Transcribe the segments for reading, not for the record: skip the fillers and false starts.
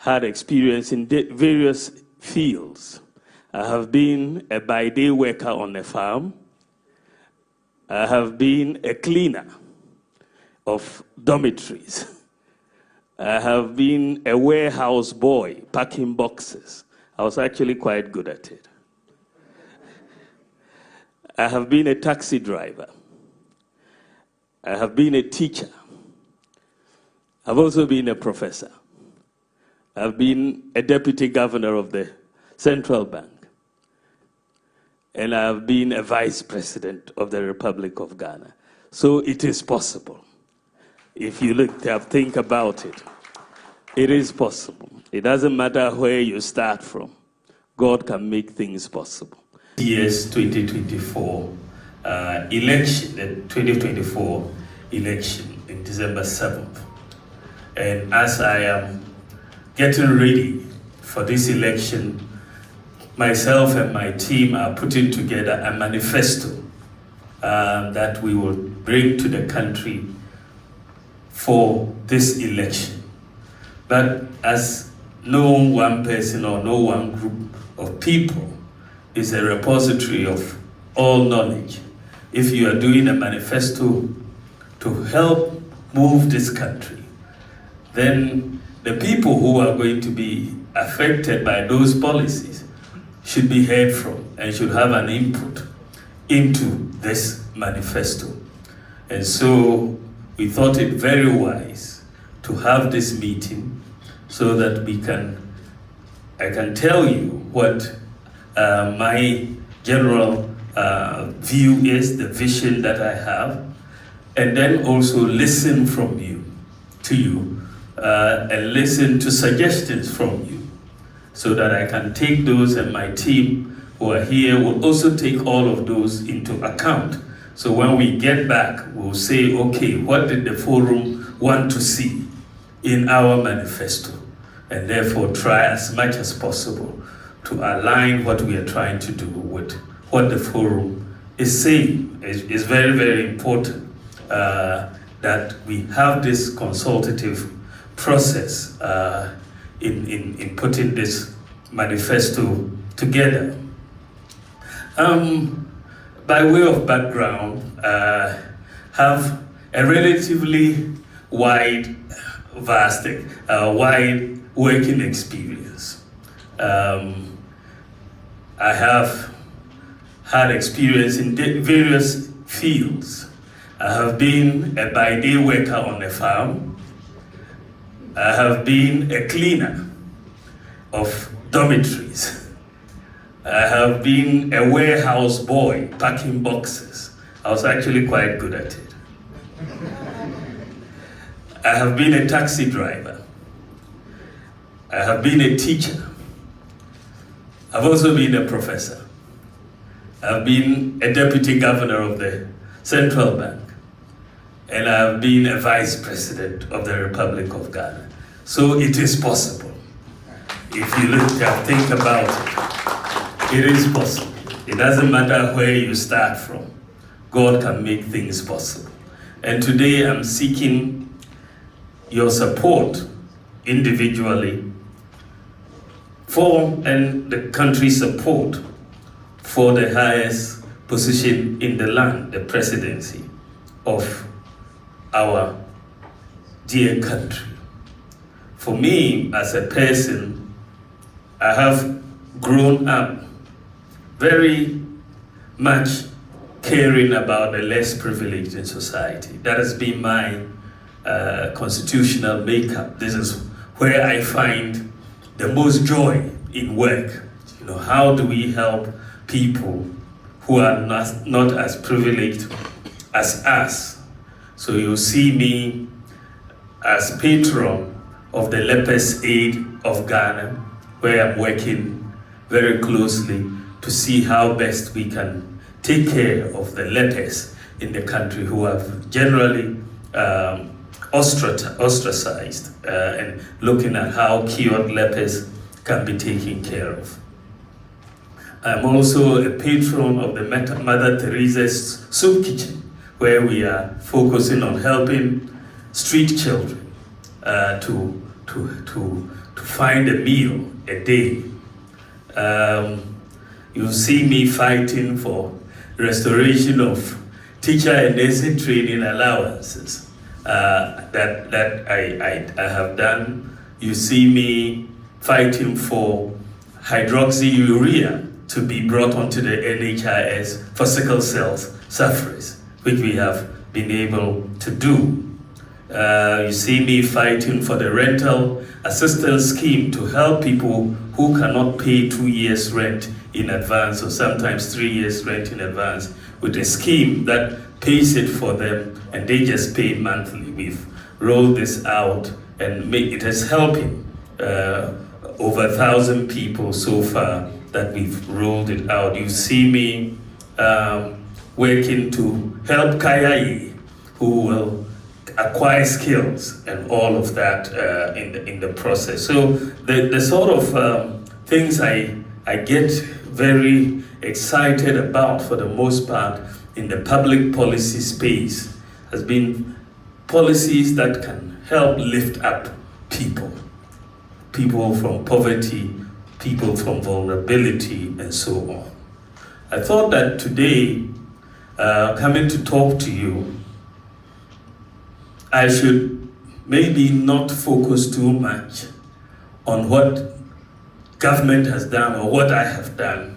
had experience in various fields. I have been a by-day worker on a farm. I have been a cleaner of dormitories. I have been a warehouse boy packing boxes. I was actually quite good at it. I have been a taxi driver. I have been a teacher. I've also been a professor. I've been a deputy governor of the central bank. And I've been a vice president of the Republic of Ghana. So it is possible. If you think about it, it is possible. It doesn't matter where you start from. God can make things possible. Year's 2024 election, the 2024 election in December 7th. And as I am getting ready for this election, myself and my team are putting together a manifesto that we will bring to the country for this election. But as no one person or no one group of people is a repository of all knowledge, if you are doing a manifesto to help move this country, then the people who are going to be affected by those policies should be heard from and should have an input into this manifesto. And so we thought it very wise to have this meeting so that I can tell you what my general view is, the vision that I have, and then also listen from you, and listen to suggestions from you, so that I can take those, and my team who are here will also take all of those into account. So when we get back, we'll say, okay, what did the forum want to see in our manifesto? And therefore try as much as possible to align what we are trying to do with what the forum is saying. It's very, very important that we have this consultative process in putting this manifesto together. By way of background, have a relatively wide working experience. I have had experience in various fields. I have been a by-day worker on a farm. I have been a cleaner of dormitories. I have been a warehouse boy packing boxes. I was actually quite good at it. I have been a taxi driver. I have been a teacher. I've also been a professor. I've been a deputy governor of the central bank. And I've been a vice president of the Republic of Ghana. So it is possible. If you think about it, it is possible. It doesn't matter where you start from. God can make things possible. And today I'm seeking your support individually and the country's support for the highest position in the land, the presidency of our dear country. For me, as a person, I have grown up very much caring about the less privileged in society. That has been my constitutional makeup. This is where I find the most joy in work. How do we help people who are not as privileged as us? So you see me as patron of the Lepers Aid of Ghana, where I'm working very closely to see how best we can take care of the lepers in the country who have generally ostracized, and looking at how cured lepers can be taken care of. I'm also a patron of the Mother Teresa's Soup Kitchen, where we are focusing on helping street children to to find a meal a day. You see me fighting for restoration of teacher and nursing training allowances that I have done. You see me fighting for hydroxyurea to be brought onto the NHIS for sickle cell sufferers, which we have been able to do. You see me fighting for the rental assistance scheme to help people who cannot pay 2 years rent in advance, or sometimes 3 years rent in advance, with a scheme that pays it for them and they just pay monthly. We've rolled this out and it is helping over 1,000 people so far that we've rolled it out. You see me working to help Kayayi, who will acquire skills and all of that in the process. So the sort of things I get very excited about, for the most part, in the public policy space has been policies that can help lift up people from poverty, people from vulnerability, and so on. I thought that today, coming to talk to you, I should maybe not focus too much on what government has done or what I have done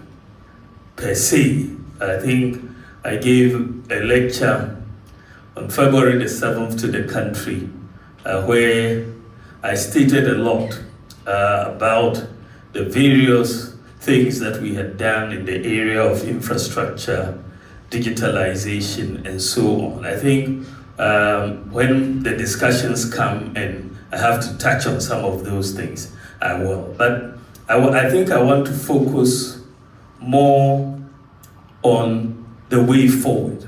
per se. I think I gave a lecture on February the 7th to the country where I stated a lot about the various things that we had done in the area of infrastructure, digitalization, and so on. I think when the discussions come and I have to touch on some of those things, I will. But I think I want to focus more on the way forward.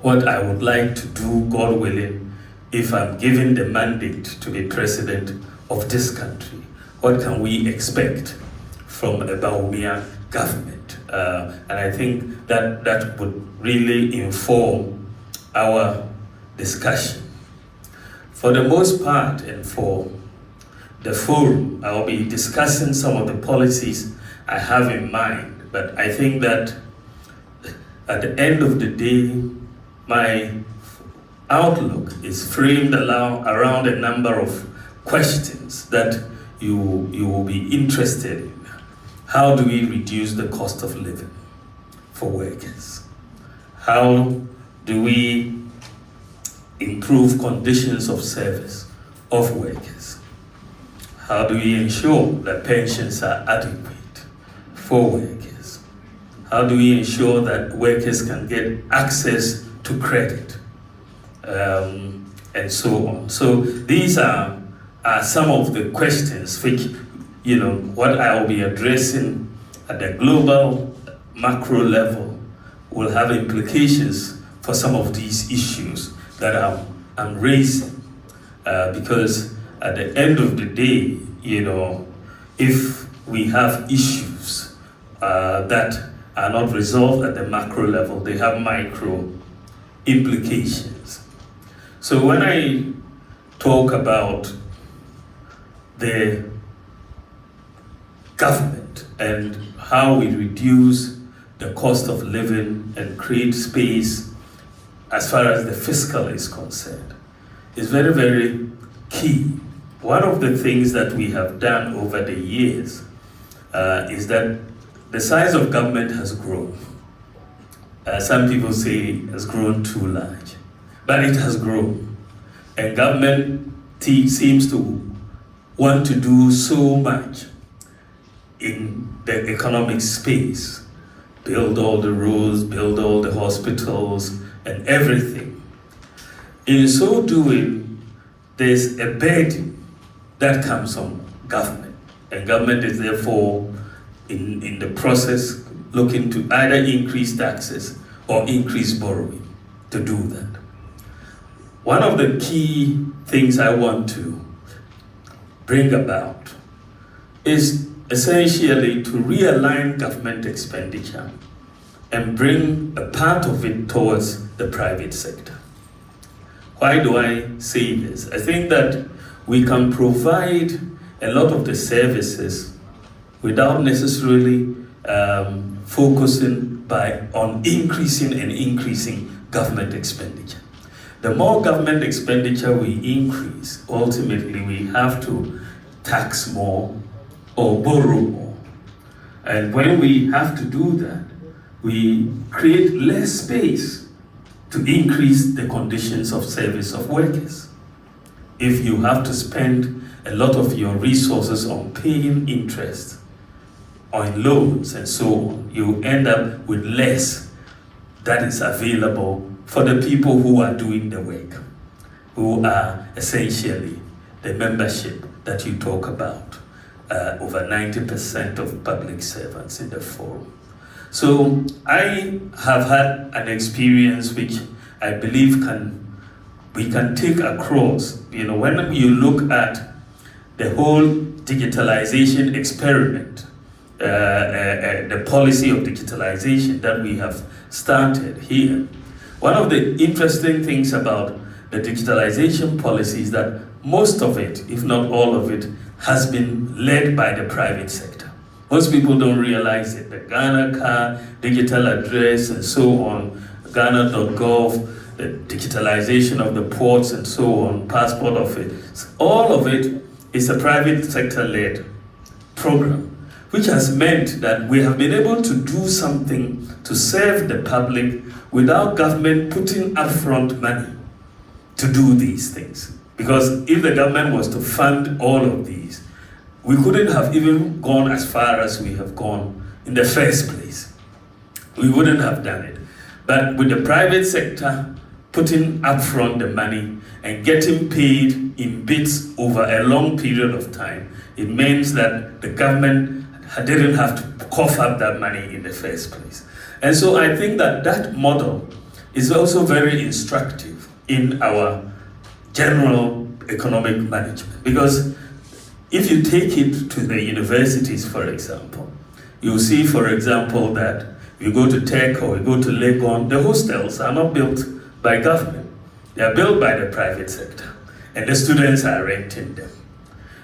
What I would like to do, God willing, if I'm given the mandate to be president of this country. What can we expect from a Bawumia government? And I think that would really inform our discussion. For the most part, and for the forum, I'll be discussing some of the policies I have in mind, but I think that at the end of the day, my outlook is framed around a number of questions that you will be interested in. How do we reduce the cost of living for workers? How do we improve conditions of service of workers? How do we ensure that pensions are adequate for workers? How do we ensure that workers can get access to credit? And so on. So these are some of the questions which, what I will be addressing at the global macro level will have implications for some of these issues that I'm raising. Because at the end of the day, if we have issues that are not resolved at the macro level, they have micro implications. So when I talk about the government and how we reduce the cost of living and create space as far as the fiscal is concerned, is very, very key. One of the things that we have done over the years is that the size of government has grown. Some people say it has grown too large, but it has grown. And government seems to want to do so much in the economic space, build all the roads, build all the hospitals, and everything. In so doing, there's a burden that comes on government. And government is therefore, in the process, looking to either increase taxes or increase borrowing to do that. One of the key things I want to bring about is essentially to realign government expenditure and bring a part of it towards the private sector. Why do I say this? I think that we can provide a lot of the services without necessarily focusing on increasing government expenditure. The more government expenditure we increase, ultimately we have to tax more or borrow more. And when we have to do that, we create less space to increase the conditions of service of workers. If you have to spend a lot of your resources on paying interest, on loans and so on, you end up with less that is available for the people who are doing the work, who are essentially the membership that you talk about, over 90% of public servants in the forum. So I have had an experience which I believe we can take across. You know, when you look at the whole digitalization experiment, the policy of digitalization that we have started here, one of the interesting things about the digitalization policy is that most of it, if not all of it, has been led by the private sector. Most people don't realize it. The Ghana car, digital address, and so on, Ghana.gov, the digitalization of the ports and so on, passport office, all of it is a private sector-led program, which has meant that we have been able to do something to serve the public without government putting upfront money to do these things. Because if the government was to fund all of these, we couldn't have even gone as far as we have gone in the first place. We wouldn't have done it. But with the private sector putting upfront the money and getting paid in bits over a long period of time, it means that the government didn't have to cough up that money in the first place. And so I think that that model is also very instructive in our general economic management. Because if you take it to the universities, for example, you'll see, for example, that you go to Tech or you go to Legon, the hostels are not built by government. They are built by the private sector, and the students are renting them,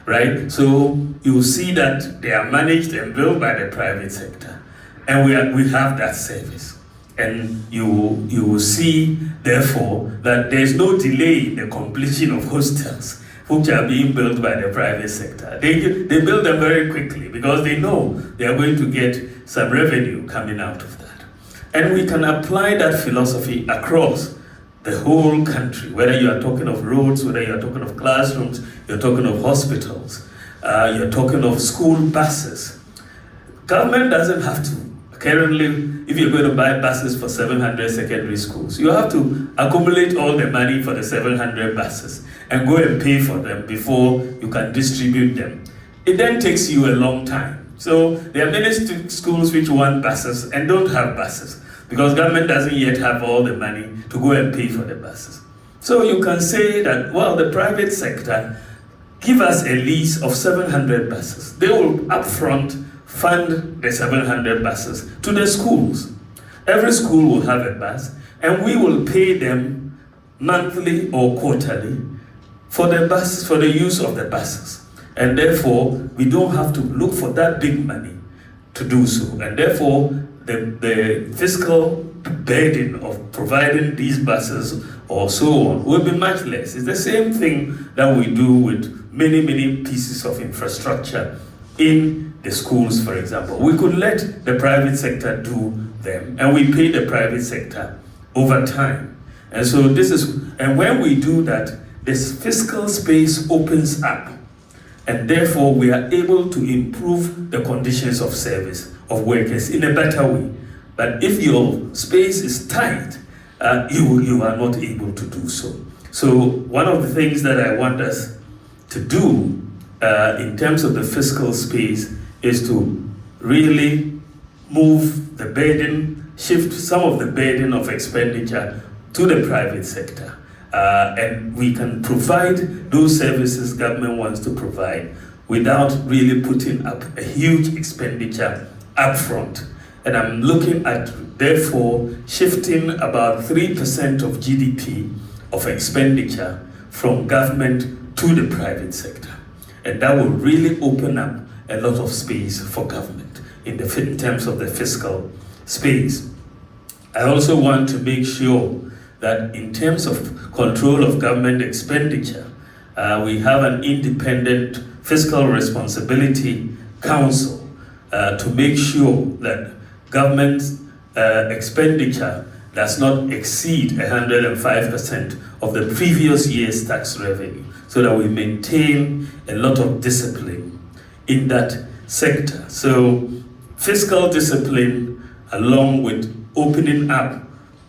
right? So you see that they are managed and built by the private sector, and we have that service. And you will see, therefore, that there's no delay in the completion of hostels, which are being built by the private sector. They build them very quickly because they know they are going to get some revenue coming out of that. And we can apply that philosophy across the whole country, whether you are talking of roads, whether you are talking of classrooms, you're talking of hospitals, you're talking of school buses. Government doesn't have to. Currently, if you're going to buy buses for 700 secondary schools, you have to accumulate all the money for the 700 buses and go and pay for them before you can distribute them. It then takes you a long time. So there are many schools which want buses and don't have buses because government doesn't yet have all the money to go and pay for the buses. So you can say that, well, the private sector give us a lease of 700 buses. They will upfront fund the 700 buses to the schools. Every school will have a bus, and we will pay them monthly or quarterly for the buses, for the use of the buses. And therefore, we don't have to look for that big money to do so. And therefore, the fiscal burden of providing these buses or so on will be much less. It's the same thing that we do with many, many pieces of infrastructure in the schools, for example. We could let the private sector do them, and we pay the private sector over time. And so and when we do that, this fiscal space opens up, and therefore we are able to improve the conditions of service of workers in a better way. But if your space is tight, you are not able to do so. So one of the things that I want us to do in terms of the fiscal space is to really move the burden, shift some of the burden of expenditure to the private sector. And we can provide those services government wants to provide without really putting up a huge expenditure upfront. And I'm looking at, therefore, shifting about 3% of GDP of expenditure from government to the private sector. And that will really open up a lot of space for government in terms of the fiscal space. I also want to make sure that in terms of control of government expenditure, we have an independent fiscal responsibility council to make sure that government expenditure does not exceed 105% of the previous year's tax revenue, so that we maintain a lot of discipline in that sector. So fiscal discipline, along with opening up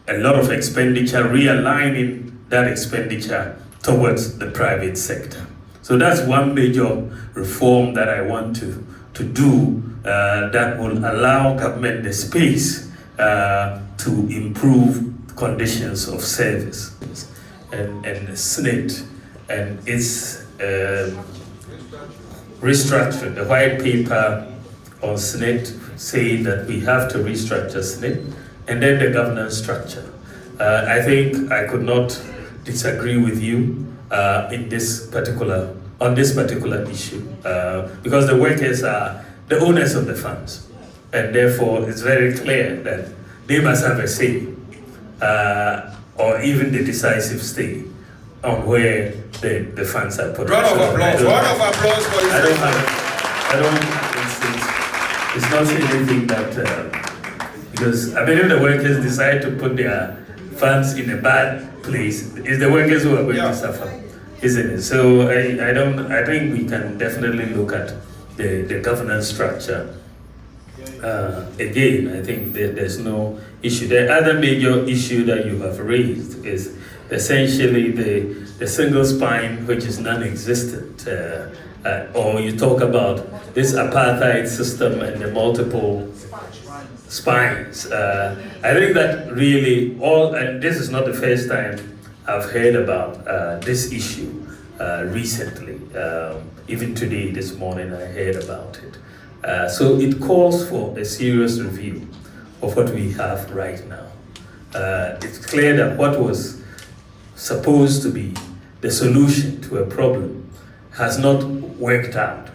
a lot of expenditure, realigning that expenditure towards the private sector. So that's one major reform that I want to do that will allow government the space to improve conditions of service. And SNIT and its restructuring, the white paper on SNIT saying that we have to restructure SNIT, and then the governance structure. I think I could not disagree with you on this particular issue, because the workers are the owners of the funds, and therefore it's very clear that they must have a say, or even the decisive say on where the funds are put. Round of applause for this. It's not anything that, because many of the workers decide to put their funds in a bad place. It's the workers who are going to suffer, isn't it? So I think we can definitely look at the governance structure. Again, I think there's no issue. The other major issue that you have raised is essentially the single spine, which is non-existent, or you talk about this apartheid system and the multiple spines. I think that really and this is not the first time I've heard about this issue recently. Even today, this morning, I heard about it. So it calls for a serious review of what we have right now. It's clear that what was supposed to be the solution to a problem has not worked out.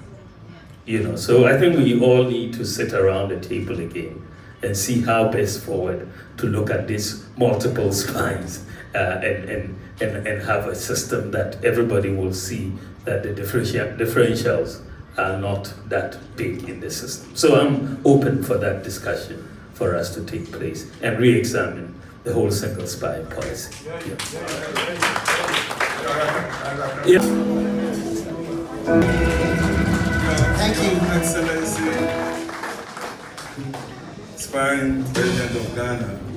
So I think we all need to sit around the table again and see how best forward to look at these multiple spines and have a system that everybody will see that the differentials are not that big in the system. So I'm open for that discussion for us to take place and re-examine the whole single spine policy. Thank you, Excellency, Spine President of Ghana.